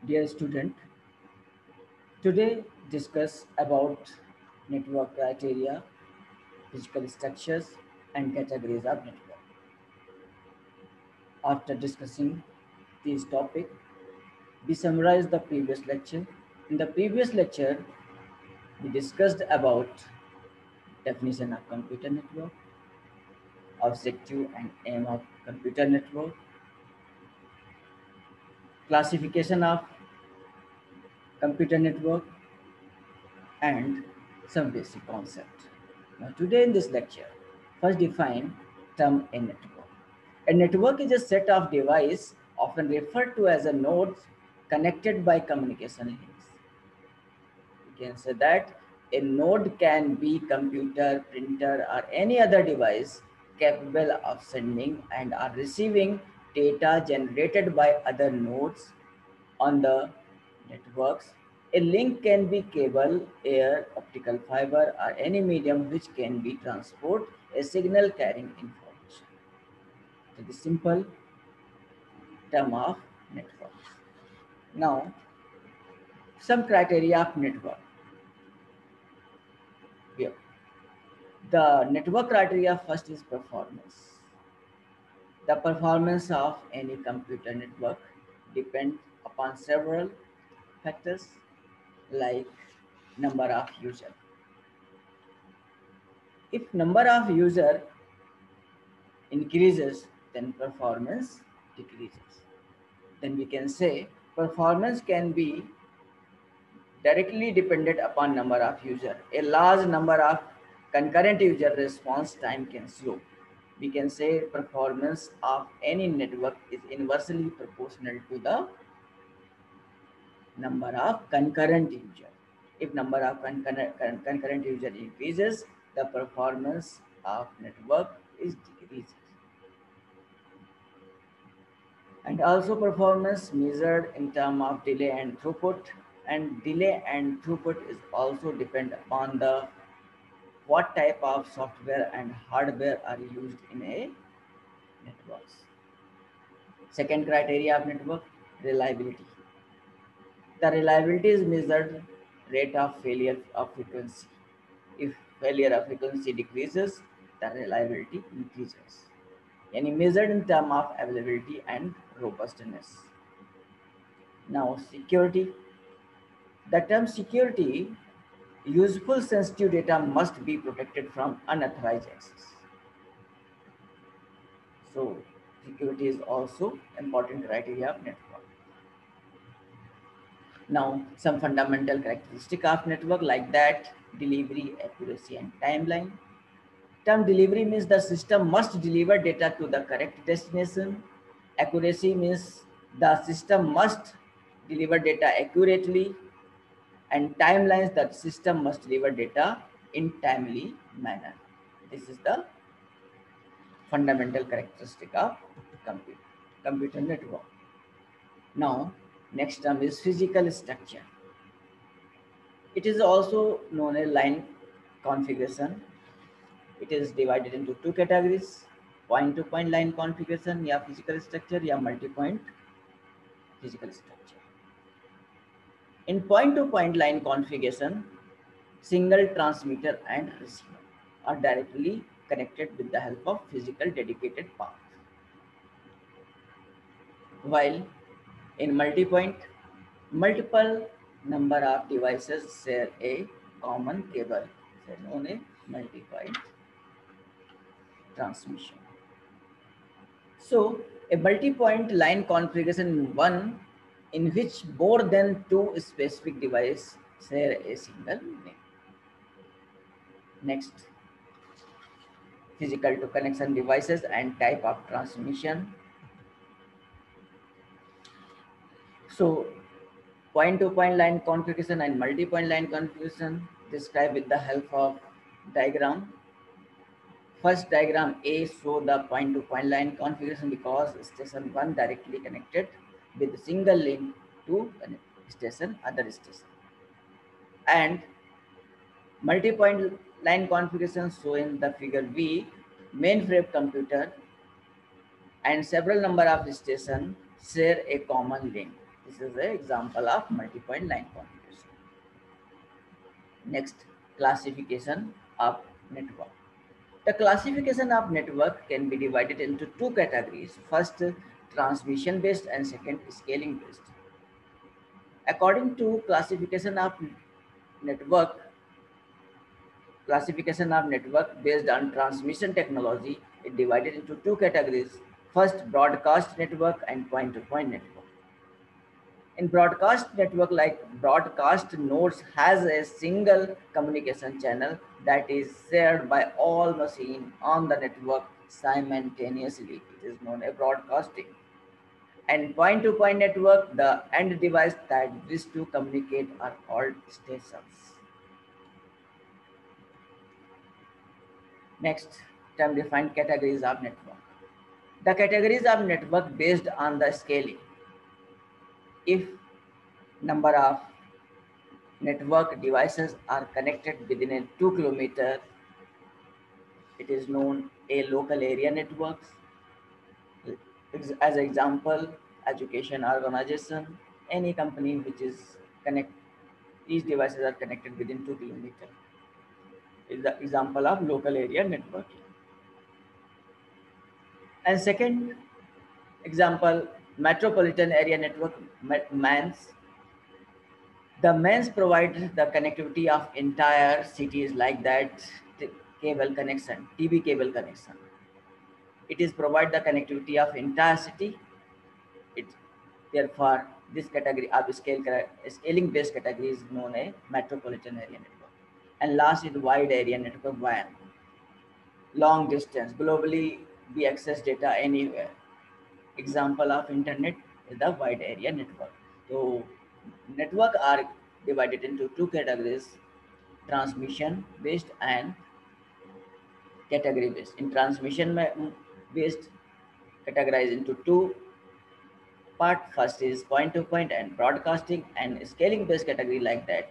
Dear student, today discuss about network criteria, physical structures and categories of network. After discussing this topic, we summarize the previous lecture. In the previous lecture, we discussed about definition of computer network, objective and aim of computer network, classification of computer network, and some basic concept. Now today in this lecture, first define term a network. A network is a set of devices often referred to as a nodes connected by communication links. We can say that a node can be computer, printer or any other device capable of sending and or receiving data generated by other nodes on the networks. A link can be cable, air, optical fiber, or any medium which can be transport a signal carrying information. So the simple term of network. Now, some criteria of network. Here, the network criteria first is performance. The performance of any computer network depends upon several factors like number of users. If number of user increases, then performance decreases. Then we can say performance can be directly dependent upon number of user. A large number of concurrent user response time can slow. We can say performance of any network is inversely proportional to the number of concurrent user. If number of concurrent user increases, the performance of network is decreases. And also performance measured in terms of delay and throughput, and delay and throughput is also depend upon the what type of software and hardware are used in a networks. Second criteria of network, reliability. The reliability is measured rate of failure of frequency. If failure of frequency decreases, the reliability increases. And measured in terms of availability and robustness. Now, security. The term security, useful sensitive data must be protected from unauthorized access. So, security is also important criteria of network. Now, some fundamental characteristic of network like that, delivery, accuracy, and timeline. Term delivery means the system must deliver data to the correct destination. Accuracy means the system must deliver data accurately, and timelines that system must deliver data in timely manner. This is the fundamental characteristic of computer network. Now, next term is physical structure. It is also known as line configuration. It is divided into two categories: point-to-point line configuration, या physical structure, या multi-point physical structure. In point-to-point line configuration, single transmitter and receiver are directly connected with the help of physical dedicated path. While in multi-point, multiple number of devices share a common cable, known as multi-point transmission. So a multi-point line configuration one in which more than two specific devices share a single link. Next, physical to connection devices and type of transmission. So point-to-point line configuration and multi-point line configuration described with the help of diagram. First diagram A show the point-to-point line configuration because station 1 directly connected with a single link to station other station. And multi-point line configuration shown in the figure B, mainframe computer and several number of stations share a common link. This is an example of multi-point line configuration. Next, classification of network. The classification of network can be divided into two categories. First, transmission based and second, scaling based. According to network, classification of network based on transmission technology, it divided into two categories. First, broadcast network and point-to-point network. In broadcast network, like broadcast nodes has a single communication channel that is shared by all machines on the network simultaneously. It is known as broadcasting. And point-to-point network, the end device that wish to communicate are called stations. Next, term defined categories of network. The categories of network based on the scaling. If number of network devices are connected within a 2 kilometer, it is known a local area networks. As example, education organization, any company which is connect, these devices are connected within 2 kilometers is the example of local area networking. And second example, metropolitan area network, MANS. The MANS provides the connectivity of entire cities like that cable connection, TV cable connection. It is provide the connectivity of entire city. It therefore this category of scaling based category is known as metropolitan area network. And last is wide area network, WAN. Long distance, globally we access data anywhere. Example of internet is the wide area network. So network are divided into two categories, transmission based and category based. In transmission based, categorized into two part. First is point to point and broadcasting, and scaling based category like that,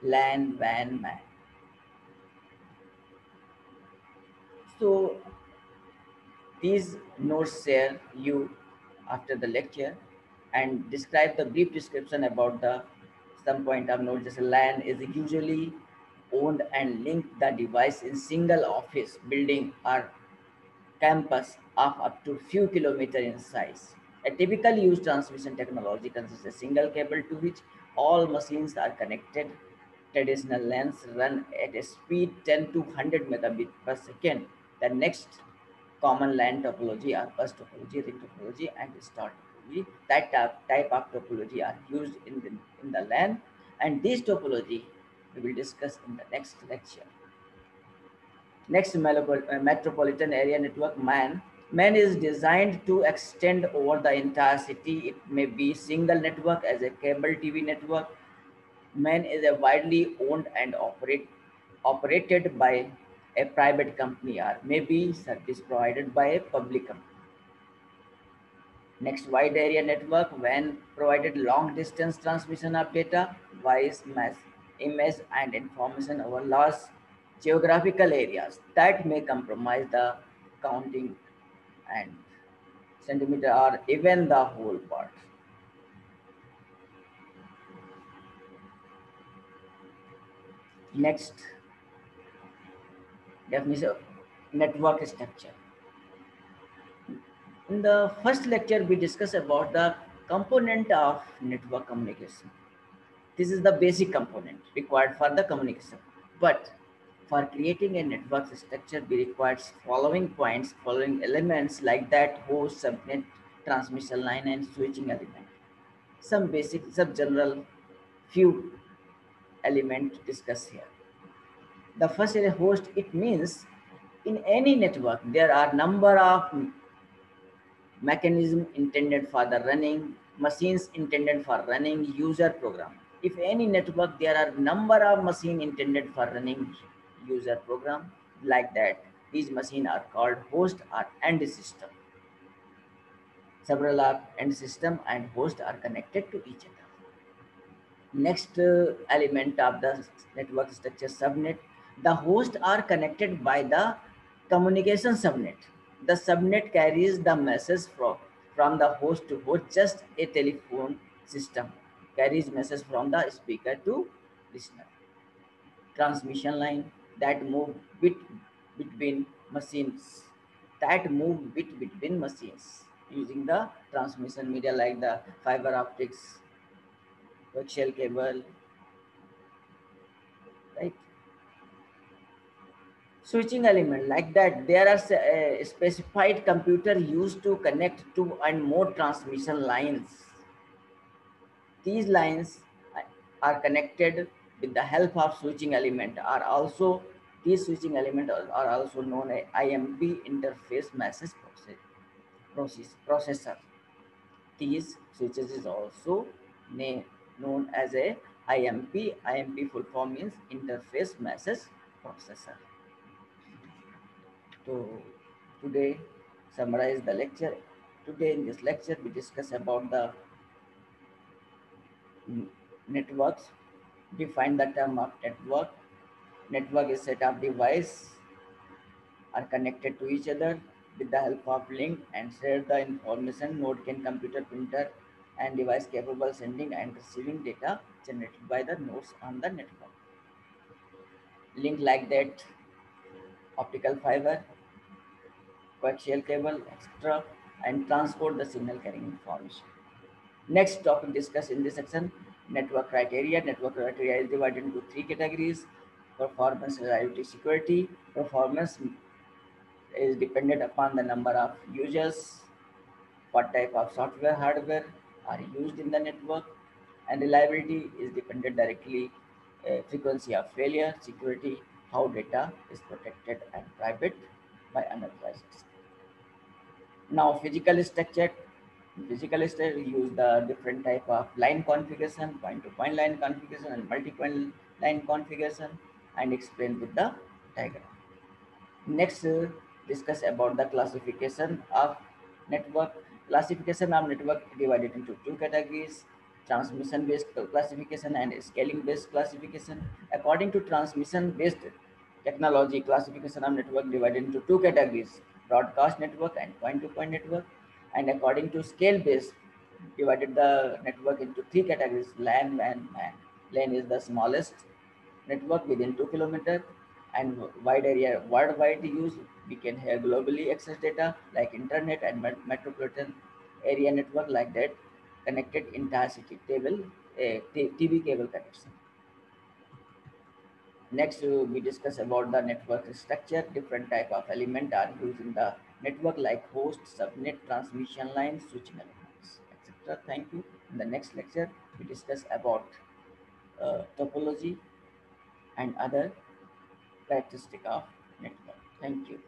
LAN, WAN, MAN. So these notes share you after the lecture and describe the brief description about the some point of note. Just LAN is usually owned and linked the device in single office building or campus of up to few kilometers in size. A typical used transmission technology consists of a single cable to which all machines are connected. Traditional LANs run at a speed 10 to 100 megabit per second. The next common LAN topology are bus topology, ring topology, and star topology. That type of topology are used in the LAN, and this topology we will discuss in the next lecture. Next, metropolitan area network, MAN. MAN is designed to extend over the entire city. It may be single network as a cable TV network. MAN is a widely owned and operated by a private company or maybe service provided by a public company. Next, wide area network, when provided long distance transmission of data, voice, mass, image, and information over large geographical areas that may compromise the counting and centimeter or even the whole part. Next, definition of network structure. In the first lecture, we discussed about the component of network communication. This is the basic component required for the communication. But for creating a network structure, we require following points, following elements like that host, subnet, transmission line, and switching element. Some basic, some general, few element discussed here. The first is a host. It means in any network there are number of mechanism intended for the running, machines intended for running user program. If any network there are number of machine intended for running user program like that, these machines are called host or end system. Several are end system and host are connected to each other. Next element of the network structure, subnet. The hosts are connected by the communication subnet. The subnet carries the message from the host to host, just a telephone system carries message from the speaker to listener. Transmission line that move bit between machines that move bit between machines using the transmission media like the fiber optics, coaxial cable, right? Switching element like that, there are specified computer used to connect two and more transmission lines. These lines are connected with the help of switching element. Are also these switching element are also known as IMP, interface message processor. These switches is also known as a IMP. IMP full form means interface message processor. So today summarize the lecture. Today in this lecture we discuss about the networks. Define the term of network. Network is set of devices are connected to each other with the help of link and share the information. Node can computer, printer, and device capable sending and receiving data generated by the nodes on the network. Link like that, optical fiber, coaxial cable, etc., and transport the signal carrying information. Next topic discussed in this section, network criteria. Network criteria is divided into three categories: performance, reliability, security. Performance is dependent upon the number of users, what type of software, hardware are used in the network, and reliability is dependent directly frequency of failure, security, how data is protected and private by unauthorized. Now, physical structure use the different type of line configuration, point-to-point line configuration, and multi-point line configuration, and explain with the diagram. Next, discuss about the classification of network. Classification of network divided into two categories: transmission-based classification and scaling-based classification. According to transmission-based technology, classification of network divided into two categories: broadcast network and point-to-point network. And according to scale-based, divided the network into three categories: LAN, WAN, MAN. LAN is the smallest network within 2 kilometers and wide area worldwide use. We can have globally access data like internet and metropolitan area network like that connected entire city table, TV cable connection. Next, we discuss about the network structure. Different type of element are used in the network like host, subnet, transmission lines, switching elements, etc. Thank you. In the next lecture, we discuss about topology and other characteristic of network. Thank you.